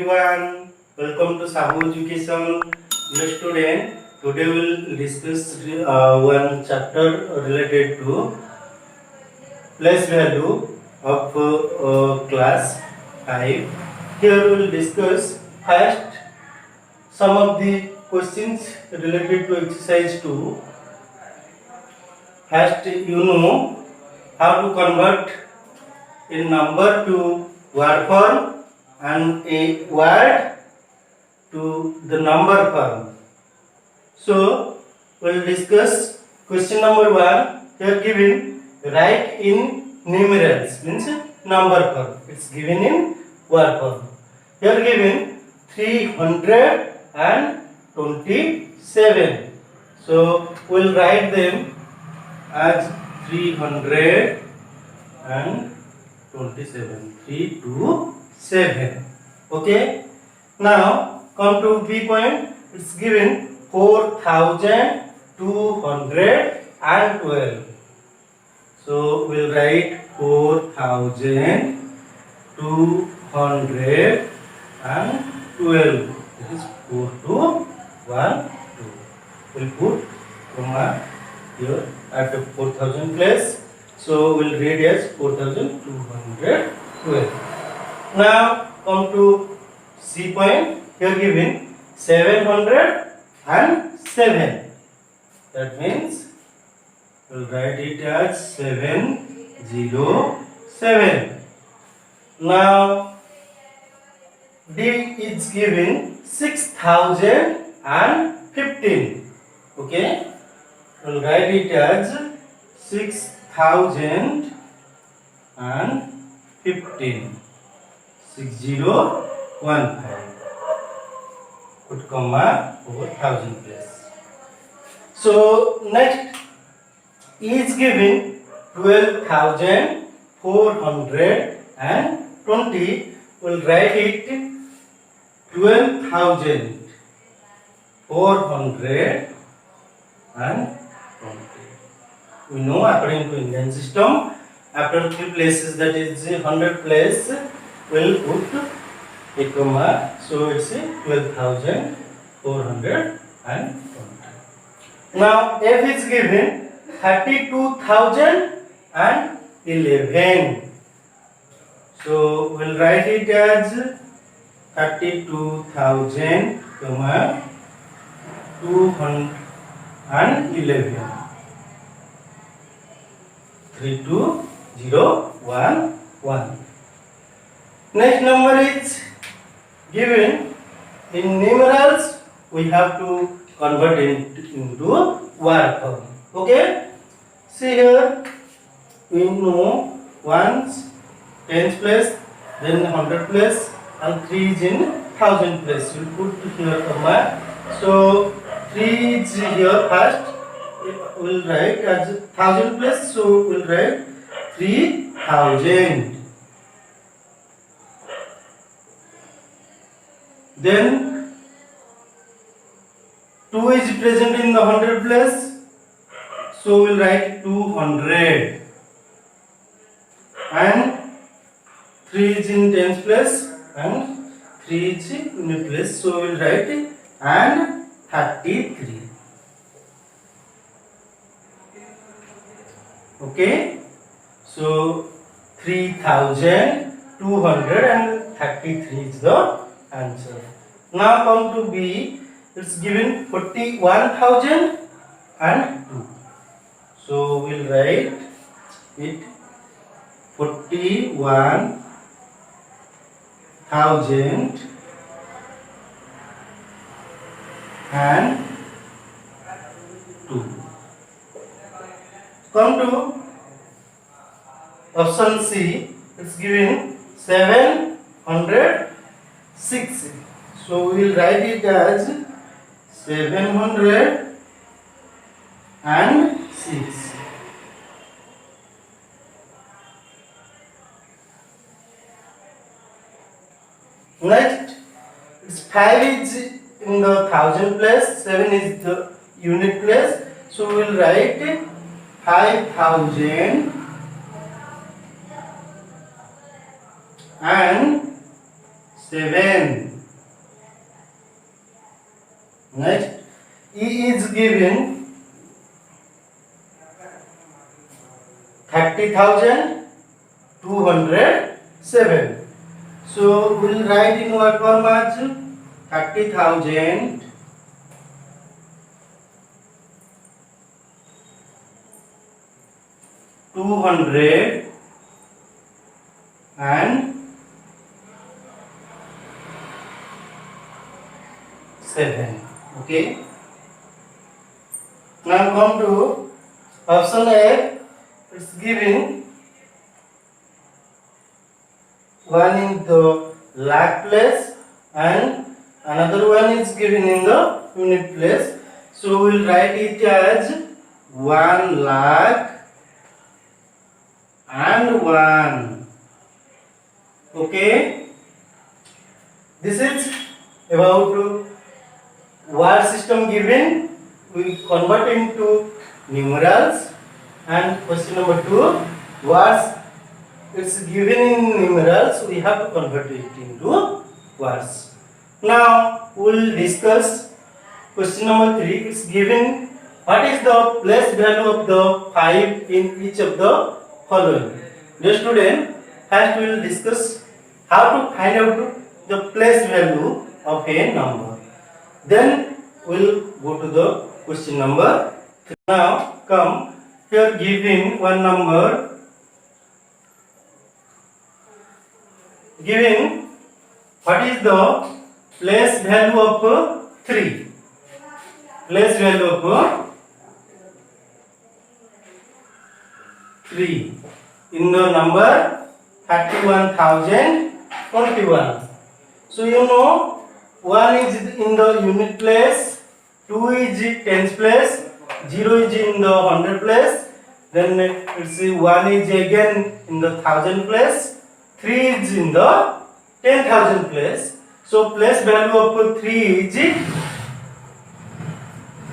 everyone. Welcome to Sahu Education. Dear student, today we will discuss one chapter related to place value of class 5. Here we will discuss first some of the questions related to exercise 2. First, you know how to convert a number to word form and a word to the number form. So, we will discuss question number 1. Here given, write in numerals, means number form. It's given in word form. Here given 327. So, we will write them as 327. 327. Okay. Now come to B point. It's given 4212. So we'll write 4212. This is 4212. We'll put comma here at the 4000 place. So we'll read as 4212. Now come to C point. Here given 707. That means we'll write it as 707. Now D is given 6015. Okay, we'll write it as 6015. 6015. Put comma 4000 place. So next is given 12,420. We'll write it 12,420. We know according to Indian system, after 3 places, that is 100 place, we'll put a comma. So it's 12,420. Now F is given 32,011. So we'll write it as 32,000, 211. 32011. Next number is given in numerals. We have to convert it into word form. Okay. See here, we know ones, tens place, then 100 place, and 3 is in 1000 place. We put here comma. So 3 is here first. We'll write as 1000 place. So we'll write 3000. Then 2 is present in the 100 place. So we'll write 200. And 3 is in tens place and 3 is in unit place. So we'll write and 33. Okay. So 3233 is the answer. Now come to B. It's given 41,002. So we'll write it 41,002. Come to option C. It's given 706. So we will write it as 706. Next, it's 5 is in the 1000 place, 7 is the unit place. So we will write 5,000 and 7. Next, E is given 30,207. So we'll write in what form as 30,000 200 and 7. Okay. Now come to option A. It's given 1 in the lakh place and another one is given in the unit place. So we'll write it as 1 lakh and 1. Okay. This is about word system given. We convert into numerals. And question number 2, words it's given in numerals, we have to convert it into words. Now we'll discuss question number 3. It's given what is the place value of the 5 in each of the following. Dear student, first we will discuss how to find out the place value of a number. Then we'll go to the question number 3. Now come here, given one number, given what is the place value of 3. Place value of 3 in the number 31,021. So you know 1 is in the unit place, 2 is tens place, 0 is in the hundred place, then it's 1 is again in the thousand place, 3 is in the 10,000 place. So place value of 3 is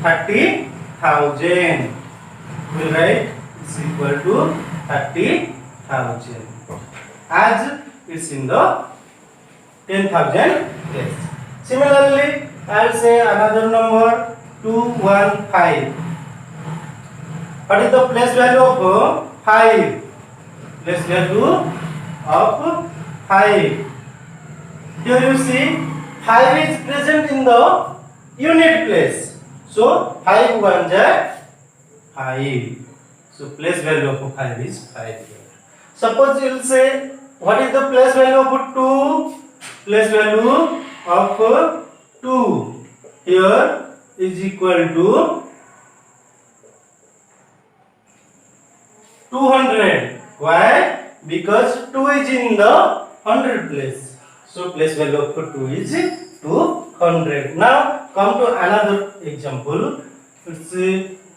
30,000. We write it's equal to 30,000 as it's in the 10,000 place. Similarly, I'll say another number 215. What is the place value of 5? Place value of 5. Here you see 5 is present in the unit place. So 5 ones are 5. So place value of 5 is 5 here. Suppose you will say what is the place value of 2? Place value of 2 here is equal to 200. Why? Because 2 is in the 100 place. So place value of 2 is 200. Now come to another example. It's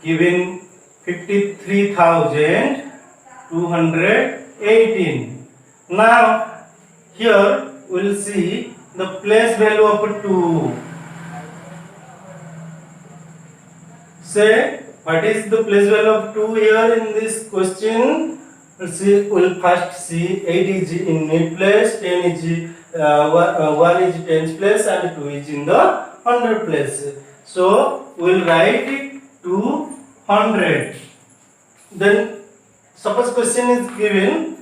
given 53,218. Now here we will see the place value of 2. Say what is the place value of 2 here in this question? Let's see, we'll first see 8 is in unit place, 10 is 1 is tens place and 2 is in the hundred place. So we'll write it 200. Then suppose question is given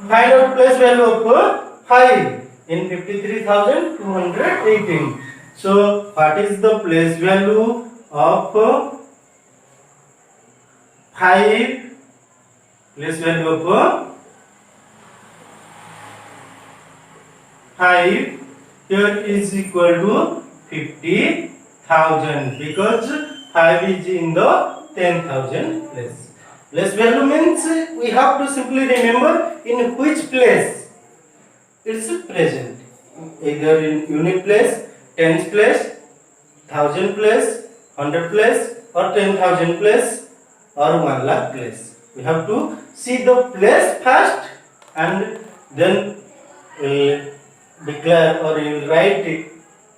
find out place value of 5 in 53,218. So what is the place value of 5? Place value of 5 here is equal to 50,000 because 5 is in the 10,000 place. Place value means we have to simply remember in which place it's present, either in unit place, tens place, thousand place, hundred place, or 10,000 place, or 1 lakh place. We have to see the place first and then declare or you will write it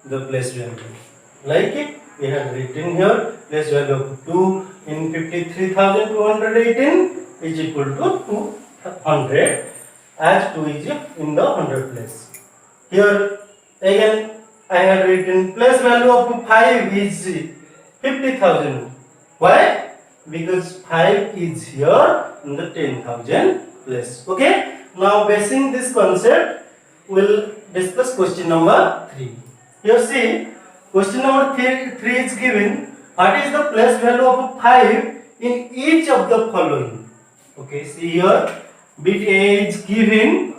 the place value. Like it, we have written here place value of 2 in 53,218 is equal to 200 as 2 is in the 100 place. Here again I had written place value of 5 is 50,000. Why? Because 5 is here in the 10,000 place. Okay. Now basing this concept, we'll discuss question number 3. Here see, question number 3 is given. What is the place value of 5 in each of the following? Okay, see here, bit A is given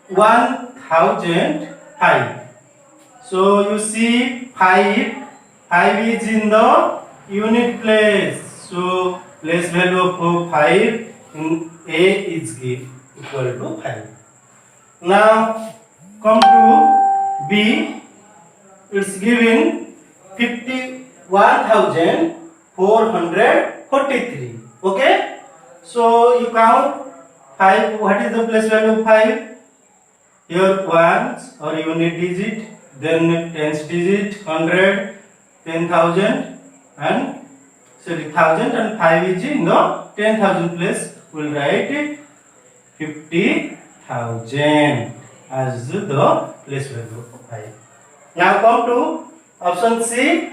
1005. So you see 5 is in the unit place. So place value of 5 in A is equal to 5. Now come to B. It's given 51,443. Okay. So you count 5. What is the place value of 5? Here ones or unit digit, then tens digit, 100, 10,000 and 1,000 and 5 is in the 10,000 place. We'll write it 50,000 as the place value of 5. Now come to option C.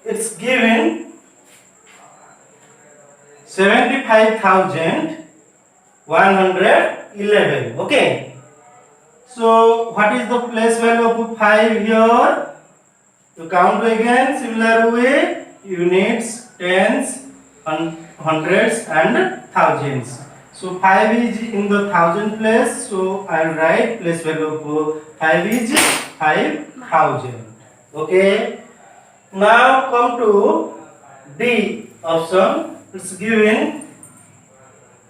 It's given 75,111. Okay. So what is the place value of 5 here? You count again similar way, units, tens, hundreds and thousands. So 5 is in the thousand place, so I'll write place value of 5 is 5,000. Okay. Now come to D option. It's given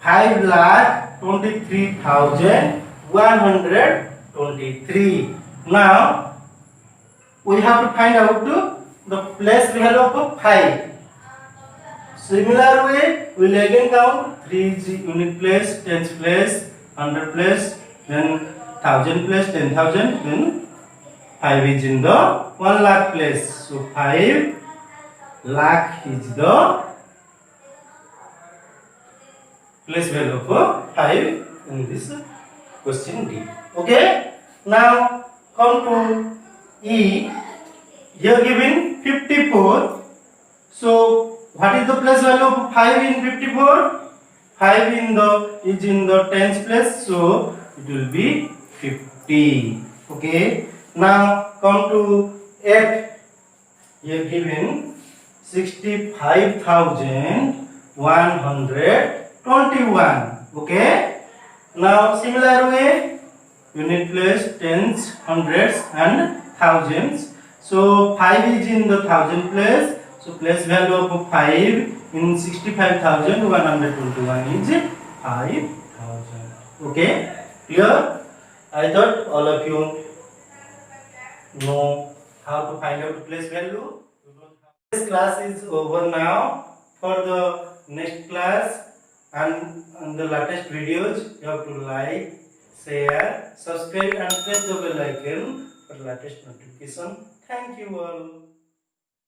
5,23,123. Now we have to find out the place value of 5. Similar way, we will again count 3 is unit place, tens place, 100 place, then 1,000 place, 10,000, then 5 is in the 1 lakh place. So 5 lakh is the place value of 5 in this question D. Okay. Now come to E. Here given 54. So what is the place value of 5 in 54? 5 is in the tens place, so it will be 50. Okay. Now come to F. Here given 65,121. Okay. Now similar way, unit place, tens, hundreds and thousands. So 5 is in the thousand place. So place value of 5 in 65,121 is 5,000. Okay. Clear? I thought all of you know how to find out place value. This class is over now. For the next class and the latest videos, you have to like, share, subscribe and press the bell icon for latest notification. Thank you all.